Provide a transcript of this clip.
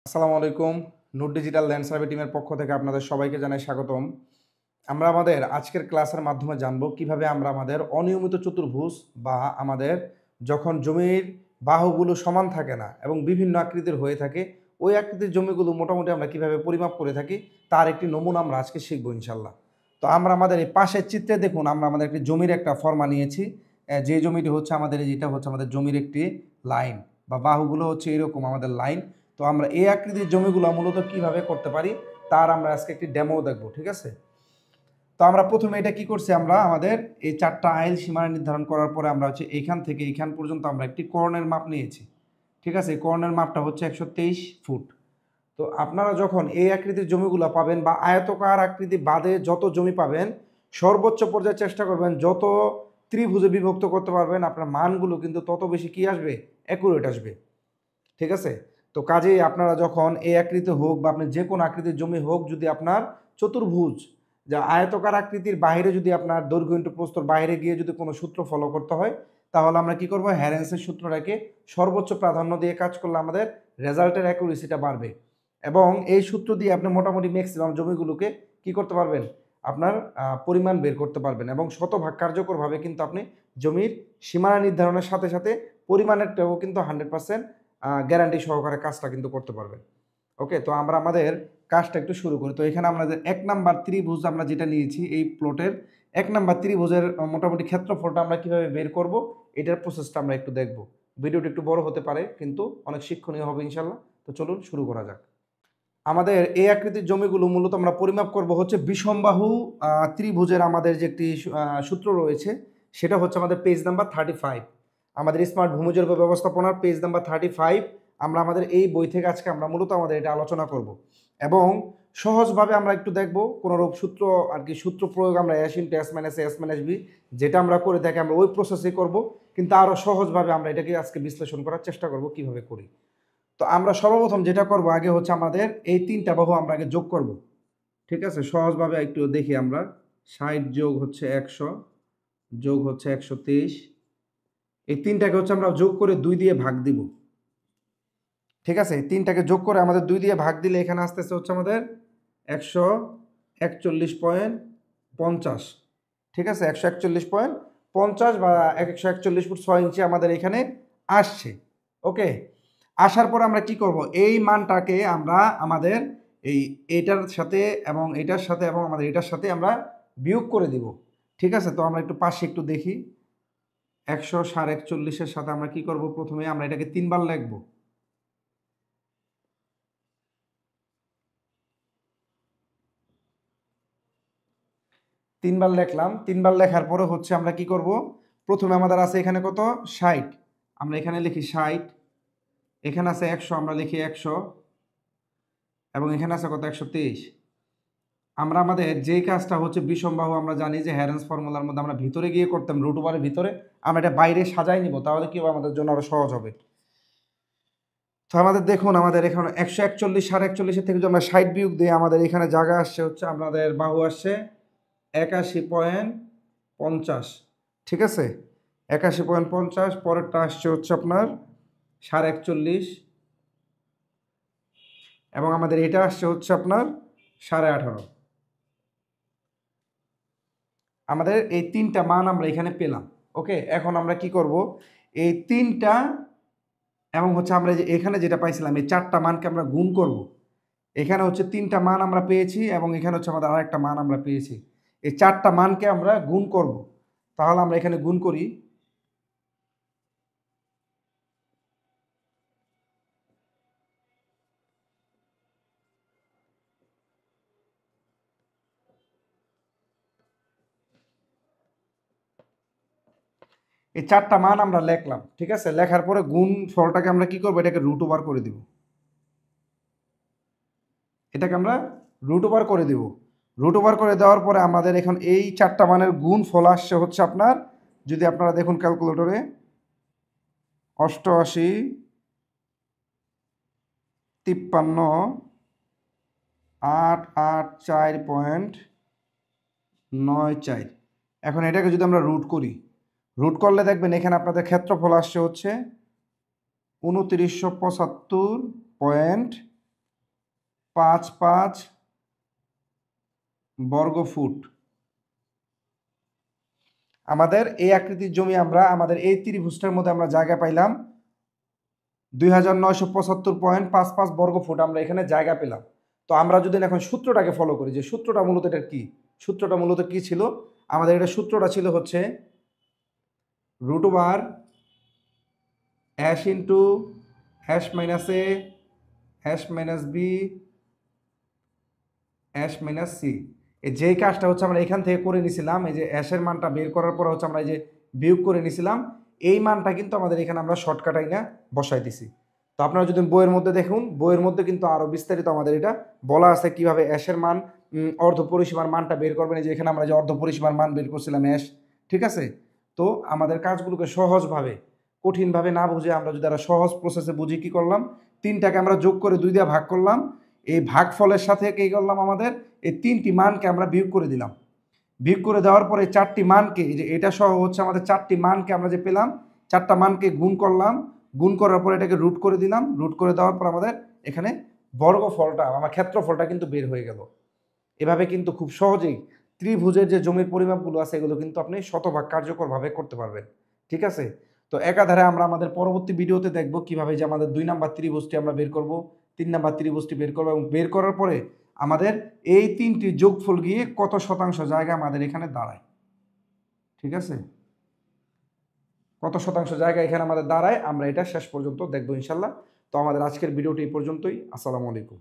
আসসালামু আলাইকুম। নূর digital land survey টিমের পক্ষ থেকে আপনাদের সবাইকে জানাই স্বাগতম। আমরা আমাদের আজকের ক্লাসের মাধ্যমে জানব কিভাবে আমরা আমাদের অনিয়মিত চতুর্ভুজ বা আমাদের যখন জমির বাহুগুলো সমান থাকে না এবং বিভিন্ন আকৃতির হয়ে থাকে, ওই আকৃতির জমিগুলো মোটামুটি আমরা কিভাবে পরিমাপ করে থাকি তার একটি নমুনা আমরা আজকে শিখব ইনশাল্লাহ। তো আমরা আমাদের এই পাশের চিত্রে দেখুন, আমরা আমাদের একটি জমির একটা ফর্মা নিয়েছি। যে জমিটি হচ্ছে আমাদের, যেটা হচ্ছে আমাদের জমির একটি লাইন বা বাহুগুলো হচ্ছে এরকম আমাদের লাইন। তো আমরা এই আকৃতির জমিগুলো মূলত কিভাবে করতে পারি তার আমরা আজকে একটি ডেমো দেখব, ঠিক আছে? তো আমরা প্রথমে এটা কি করছি, আমরা আমাদের এই চারটা আইল সীমানা নির্ধারণ করার পরে আমরা হচ্ছে এইখান থেকে এইখান পর্যন্ত আমরা একটি কর্ণের মাপ নিয়েছি, ঠিক আছে? এই কর্ণের মাপটা হচ্ছে 123 ফুট। তো আপনারা যখন এই আকৃতির জমিগুলো পাবেন বা আয়তকার আকৃতি বাদে যত জমি পাবেন, সর্বোচ্চ পর্যায়ে চেষ্টা করবেন যত ত্রিভুজে বিভক্ত করতে পারবেন, আপনার মানগুলো কিন্তু তত বেশি কি আসবে, অ্যাকুরেট আসবে, ঠিক আছে? তো কাজেই আপনারা যখন এই আকৃতি হোক বা আপনি যে কোনো আকৃতির জমি হোক, যদি আপনার চতুর্ভুজ যা আয়তকার আকৃতির বাইরে, যদি আপনার দৈর্ঘ্য ইন্টু প্রস্থর বাইরে গিয়ে যদি কোনো সূত্র ফলো করতে হয়, তাহলে আমরা কি করব, হ্যারেন্সের সূত্রটাকে সর্বোচ্চ প্রাধান্য দিয়ে কাজ করলে আমাদের রেজাল্টের অ্যাকুরেসিটা বাড়বে। এবং এই সূত্র দিয়ে আপনি মোটামুটি ম্যাক্সিমাম জমিগুলোকে কি করতে পারবেন, আপনার পরিমাণ বের করতে পারবেন এবং শতভাগ কার্যকরভাবে কিন্তু আপনি জমির সীমানা নির্ধারণের সাথে সাথে পরিমাণেরটাও কিন্তু 100% গ্যারান্টি সহকারে কাজটা কিন্তু করতে পারবেন। ওকে, তো আমরা আমাদের কাজটা একটু শুরু করি। তো এখানে আমাদের 1 নাম্বার ত্রিভুজ আমরা যেটা নিয়েছি, এই প্লটের 1 নাম্বার ত্রিভুজের মোটামুটি ক্ষেত্রফলটা আমরা কিভাবে বের করব, এটার প্রসেসটা আমরা একটু দেখব। ভিডিওটা একটু বড় হতে পারে কিন্তু অনেক শিক্ষণীয় হবে ইনশাল্লাহ। তো চলুন শুরু করা যাক। আমাদের এই আকৃতির জমিগুলো মূলত আমরা পরিমাপ করব হচ্ছে বিষমবাহু ত্রিভুজের আমাদের যে একটি সূত্র রয়েছে, সেটা হচ্ছে আমাদের পেজ নাম্বার 35, আমাদের স্মার্ট ভূমিজল ব্যবস্থাপনার পেজ নাম্বার 35। আমরা আমাদের এই বই থেকে আজকে আমরা মূলত আমাদের এটা আলোচনা করব এবং সহজভাবে আমরা একটু দেখব কোনোরূপ সূত্র আর কি, সূত্র প্রয়োগ আমরা S into S minus S minus B যেটা আমরা করে থাকি আমরা ওই প্রসেসে করব, কিন্তু আরও সহজভাবে আমরা এটাকে আজকে বিশ্লেষণ করার চেষ্টা করব কিভাবে করি। তো আমরা সর্বপ্রথম যেটা করব, আগে হচ্ছে আমাদের এই তিনটা বাহু আমরা আগে যোগ করব, ঠিক আছে? সহজভাবে একটু দেখি আমরা। 60 যোগ হচ্ছে 100 যোগ হচ্ছে 123, এই তিনটাকে হচ্ছে আমরা যোগ করে 2 দিয়ে ভাগ দিব, ঠিক আছে? এই তিনটাকে যোগ করে আমাদের 2 দিয়ে ভাগ দিলে এখানে আসতেছে হচ্ছে আমাদের 141.50, ঠিক আছে? 141.50 বা 141 ফুট 6 ইঞ্চি আমাদের এখানে আসছে। ওকে, আসার পর আমরা কি করব, এই মানটাকে আমরা আমাদের এইটার সাথে এবং এটার সাথে এবং আমাদের এটার সাথে আমরা বিয়োগ করে দিব, ঠিক আছে? তো আমরা একটু পাশে একটু দেখি। 141.40-এর সাথে আমরা কি করব, প্রথমে আমরা এটাকে 3 বার লিখব। 3 বার লিখলাম। 3 বার লেখার পরে হচ্ছে আমরা কি করব, প্রথমে আমাদের আছে এখানে কত, 60, আমরা এখানে লিখি 60, এখানে আছে 100, আমরা লিখি 100 এবং এখানে আছে কত, 123। আমরা আমাদের যেই কাজটা হচ্ছে বিষমবাহু, আমরা জানি যে হ্যারেন্স ফর্মুলার মধ্যে আমরা ভিতরে গিয়ে করতাম, রুট ওভারের ভিতরে, আমরা এটা বাইরে সাজাই নিব, তাহলে কি হবে, আমাদের জন্য আরো সহজ হবে। তো আমাদের দেখুন, আমাদের এখানে 141, 41.5 থেকে যদি আমরা 60 বিয়োগ দিই, আমাদের এখানে জায়গা আসছে হচ্ছে, আমাদের বাহু আসছে 81.50, ঠিক আছে? 81.50, পরেরটা আসছে হচ্ছে আপনার 41.5 এবং আমাদের এটা আসছে হচ্ছে আপনার 18.5। আমাদের এই তিনটা মান আমরা এখানে পেলাম। ওকে, এখন আমরা কি করব, এই তিনটা এবং হচ্ছে আমরা যে এখানে যেটা পাইছিলাম, এই চারটা মানকে আমরা গুণ করব। এখানে হচ্ছে তিনটা মান আমরা পেয়েছি এবং এখানে হচ্ছে আমাদের আরেকটা মান আমরা পেয়েছি, এই চারটা মানকে আমরা গুণ করব। তাহলে আমরা এখানে গুণ করি। এই চারটা মান আমরা লিখলাম, ঠিক আছে? লেখার পরে গুণ ফলটাকে আমরা কি করব, এটাকে রুট ওভার করে দিব, এটাকে আমরা রুট ওভার করে দিব। রুট ওভার করে দেওয়ার পরে আমাদের এখন এই চারটা মানের গুণ ফল আসছে হচ্ছে আপনার, যদি আপনারা দেখুন ক্যালকুলেটরে, 88, 53, 884.94। এখন এটাকে যদি আমরা রুট করি, রুট করলে দেখবেন এখানে আপনাদের ক্ষেত্রফল আসছে হচ্ছে 2975.90। 55 বর্গ ফুট। আমাদের এই আকৃতির জমি আমরা আমাদের এই ত্রিভুজটার মধ্যে আমরা জায়গা পাইলাম 2975.55 বর্গ ফুট আমরা এখানে জায়গা পেলাম। তো আমরা যদি এখন সূত্রটাকে ফলো করি, যে সূত্রটা মূলত এটা কি, সূত্রটা মূলত কি ছিল, আমাদের এটা সূত্রটা ছিল হচ্ছে √/(h × h - a h - b h - c। এই যেই কাজটা হচ্ছে আমরা এখান থেকে করে নিছিলাম, এই যে অ্যাশের মানটা বের করার পর হচ্ছে আমরা এই যে বিয়োগ করে নিছিলাম, এই মানটা কিন্তু আমাদের এখানে আমরা শর্টকাটাই না বসাই দিছি। তো আপনারা যদি বইয়ের মধ্যে দেখুন, বইয়ের মধ্যে কিন্তু আরও বিস্তারিত আমাদের এটা বলা আছে কিভাবে অ্যাশের মান অর্ধ পরিসীমার মানটা বের করবেন। এই যে এখানে আমরা যে অর্ধ পরিসীমার মান বের করছিলাম অ্যাশ, ঠিক আছে। তো আমাদের কাজগুলোকে সহজভাবে, কঠিনভাবে না বুঝে আমরা যদি একটা সহজ প্রসেসে বুঝি, কি করলাম, 3টাকে আমরা যোগ করে 2 দিয়ে ভাগ করলাম। এই ভাগফলের সাথে কি করলাম, আমাদের এই 3টি মানকে আমরা বিয়োগ করে দিলাম। বিয়োগ করে দেওয়ার পরে 4টি মানকে, এই যে এটা সহ হচ্ছে আমাদের 4টি মানকে আমরা যে পেলাম, 4টা মানকে গুণ করলাম। গুণ করার পর এটাকে রুট করে দিলাম। রুট করে দেওয়ার পর আমাদের এখানে বর্গফলটা, আমার ক্ষেত্রফলটা কিন্তু বের হয়ে গেল। এভাবে কিন্তু খুব সহজেই ত্রিভুজের যে জমির পরিমাপগুলো আছে এগুলো কিন্তু আপনি শতভাগ কার্যকরভাবে করতে পারবেন, ঠিক আছে। তো একাধারে আমরা আমাদের পরবর্তী ভিডিওতে দেখব কিভাবে যে আমাদের 2 নাম্বার ত্রিভুজটি আমরা বের করব, 3 নাম্বার ত্রিভুজটি বের করব, এবং বের করার পরে আমাদের এই 3টি যোগফল গিয়ে কত শতাংশ জায়গা আমাদের এখানে দাঁড়ায়, ঠিক আছে। কত শতাংশ জায়গা এখানে আমাদের দাঁড়ায় আমরা এটা শেষ পর্যন্ত দেখবো ইনশাল্লাহ। তো আমাদের আজকের ভিডিওটি এই পর্যন্তই। আসসালামু আলাইকুম।